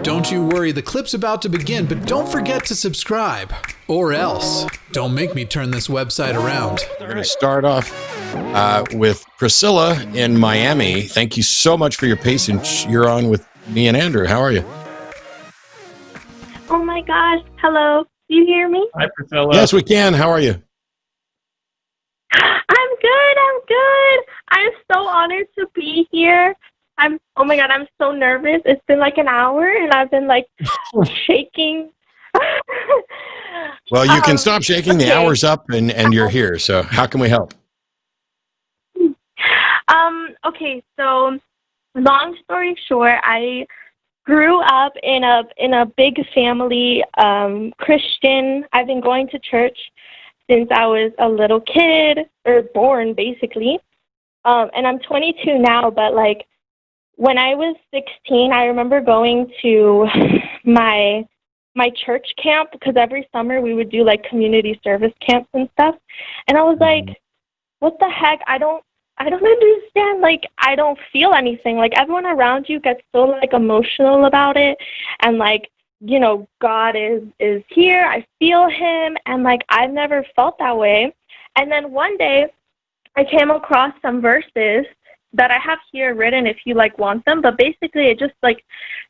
Don't you worry, the clip's about to begin, but don't forget to subscribe. Or else, don't make me turn this website around. We're going to start off with Priscilla in Miami. Thank you so much for your patience. You're on with me and Andrew. How are you? Oh my gosh. Hello. Do you hear me? Hi, Priscilla. Yes, we can. How are you? I'm good. I'm so honored to be here. Oh my God, I'm so nervous. It's been like an hour and I've been like shaking. Well, you can stop shaking. Okay. The hour's up and you're here. So how can we help? Okay, so long story short, I grew up in a big family, Christian. I've been going to church since I was a little kid, or born basically. And I'm 22 now, but like when I was 16, I remember going to my church camp, because every summer we would do like community service camps and stuff. And I was like, what the heck? I don't understand. Like, I don't feel anything. Like, everyone around you gets so like emotional about it, and like, you know, God is here. I feel him, and like I've never felt that way. And then one day I came across some verses that I have here written if you like want them, but basically it just like,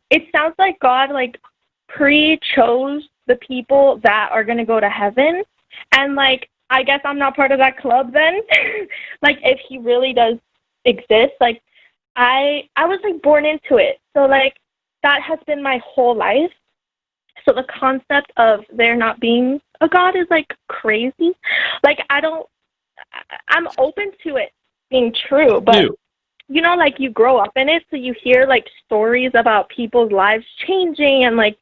it sounds like God like pre-chose the people that are going to go to heaven. And like, I guess I'm not part of that club then. Like, if he really does exist, like I was like born into it. So like that has been my whole life. So the concept of there not being a God is like crazy. Like I'm open to it being true, but you know, like you grow up in it, so you hear like stories about people's lives changing and like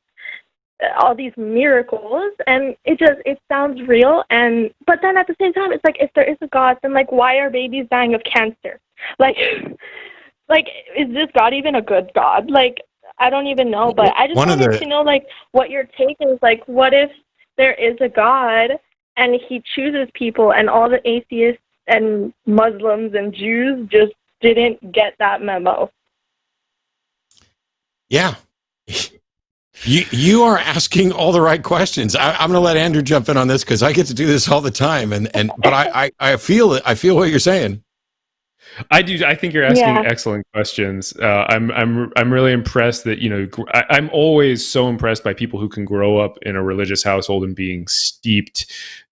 all these miracles, and it sounds real. And but then at the same time, it's like, if there is a God, then like why are babies dying of cancer? Like is this God even a good God? Like, I don't even know, but I just wanted to know like what your take is. Like, what if there is a God and he chooses people, and all the atheists and Muslims and Jews just didn't get that memo? Yeah. You are asking all the right questions. I'm going to let Andrew jump in on this because I get to do this all the time, but I feel it. I feel what you're saying. I do. I think you're asking excellent questions. I'm really impressed that, you know, I'm always so impressed by people who can grow up in a religious household and being steeped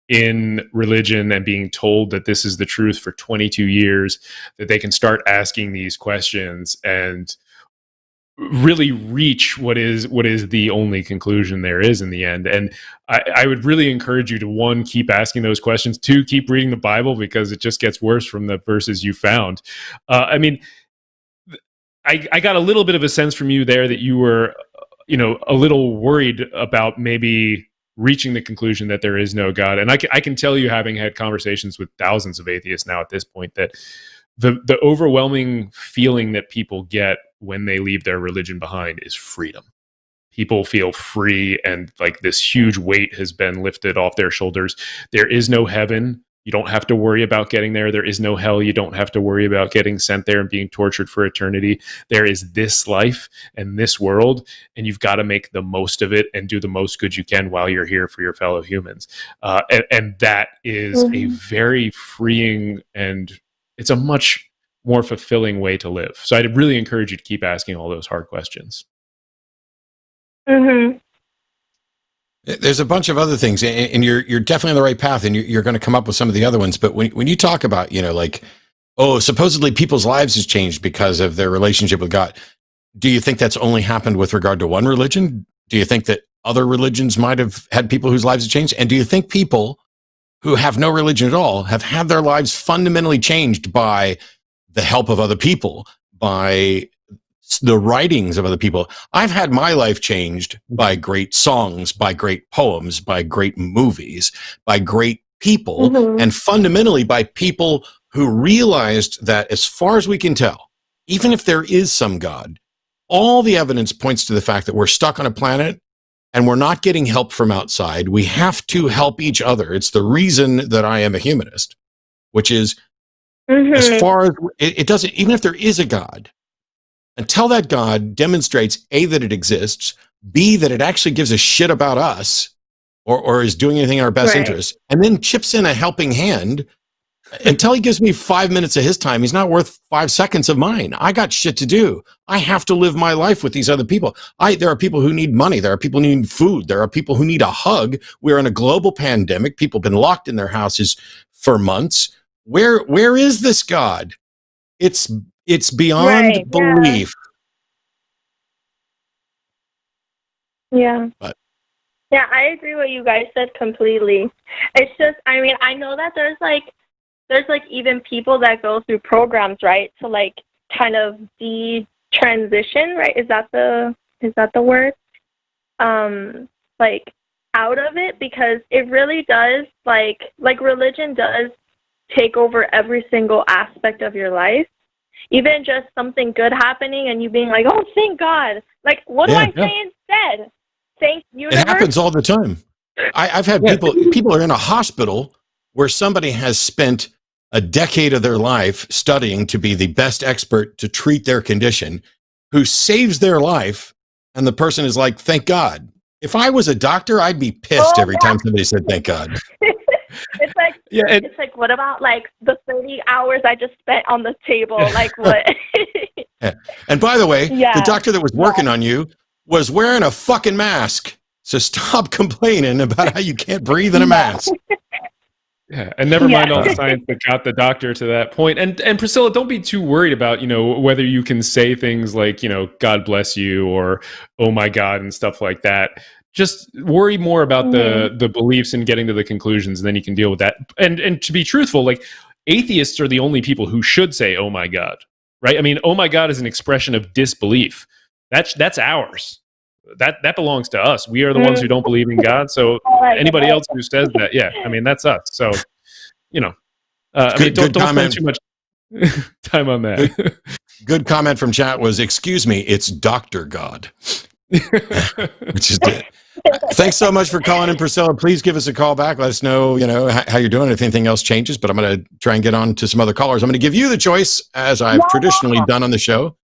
in religion and being told that this is the truth for 22 years, that they can start asking these questions and really reach what is the only conclusion there is in the end. And I would really encourage you to, one, keep asking those questions, two, keep reading the Bible, because it just gets worse from the verses you found. I mean, I got a little bit of a sense from you there that you were, you know, a little worried about maybe reaching the conclusion that there is no God. And I can tell you, having had conversations with thousands of atheists now at this point, that the overwhelming feeling that people get when they leave their religion behind is freedom. People feel free, and like this huge weight has been lifted off their shoulders. There is no heaven. You don't have to worry about getting there. There is no hell. You don't have to worry about getting sent there and being tortured for eternity. There is this life and this world, and you've got to make the most of it and do the most good you can while you're here for your fellow humans. And that is a very freeing, and it's a much more fulfilling way to live. So I'd really encourage you to keep asking all those hard questions. Mm-hmm. There's a bunch of other things, and you're definitely on the right path, and you're going to come up with some of the other ones. But when you talk about, you know, like, oh, supposedly people's lives has changed because of their relationship with God, do you think that's only happened with regard to one religion? Do you think that other religions might have had people whose lives have changed? And do you think people who have no religion at all have had their lives fundamentally changed by the help of other people, by the writings of other people? I've had my life changed by great songs, by great poems, by great movies, by great people, and fundamentally by people who realized that, as far as we can tell, even if there is some God, all the evidence points to the fact that we're stuck on a planet and we're not getting help from outside. We have to help each other. It's the reason that I am a humanist, which is, as far as it doesn't, even if there is a God, until that God demonstrates A, that it exists, B, that it actually gives a shit about us or is doing anything in our best interest, and then chips in a helping hand. Until he gives me 5 minutes of his time, he's not worth 5 seconds of mine. I got shit to do. I have to live my life with these other people. There are people who need money. There are people who need food. There are people who need a hug. We're in a global pandemic. People have been locked in their houses for months. Where is this God? It's beyond belief. Yeah. But yeah, I agree with what you guys said completely. It's just, I mean, I know that there's even people that go through programs, right, to like kind of de-transition, right? Is that the word? Like out of it, because it really does like religion does take over every single aspect of your life. Even just something good happening and you being like, oh, thank God. Like, what do I say instead? Thank universe. It happens all the time. I've had people are in a hospital where somebody has spent a decade of their life studying to be the best expert to treat their condition, who saves their life, and the person is like, thank God. If I was a doctor, I'd be pissed every time somebody said thank God. It's like, it's like, what about like the 30 hours I just spent on the table? Like what? And by the way, the doctor that was working on you was wearing a fucking mask. So stop complaining about how you can't breathe in a mask. Yeah, and never mind all the science that got the doctor to that point. And Priscilla, don't be too worried about, whether you can say things like, God bless you or oh my God and stuff like that. Just worry more about the beliefs and getting to the conclusions, and then you can deal with that. And to be truthful, like atheists are the only people who should say oh my God, right? I mean, oh my God is an expression of disbelief. That's ours. That belongs to us. We are the ones who don't believe in God. So anybody else who says that, I mean, that's us. So, don't spend too much time on that. Good comment from chat was, excuse me, it's Dr. God. Which is good. Thanks so much for calling in, Priscilla. Please give us a call back. Let us know, how you're doing, if anything else changes. But I'm going to try and get on to some other callers. I'm going to give you the choice, as I've traditionally done on the show.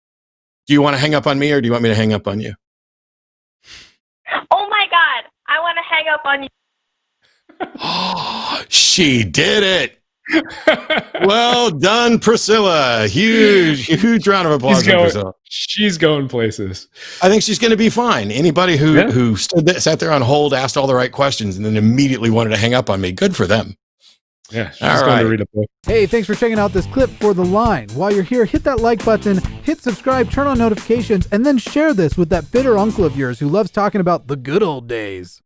Do you want to hang up on me, or do you want me to hang up on you? Oh my God, I want to hang up on you. She did it. Well done, Priscilla. Huge round of applause for Priscilla. She's going places. I think she's going to be fine. Anybody who sat there on hold, asked all the right questions, and then immediately wanted to hang up on me, good for them. Yeah, she's going to read a book. Hey, thanks for checking out this clip for The Line. While you're here, hit that like button, hit subscribe, turn on notifications, and then share this with that bitter uncle of yours who loves talking about the good old days.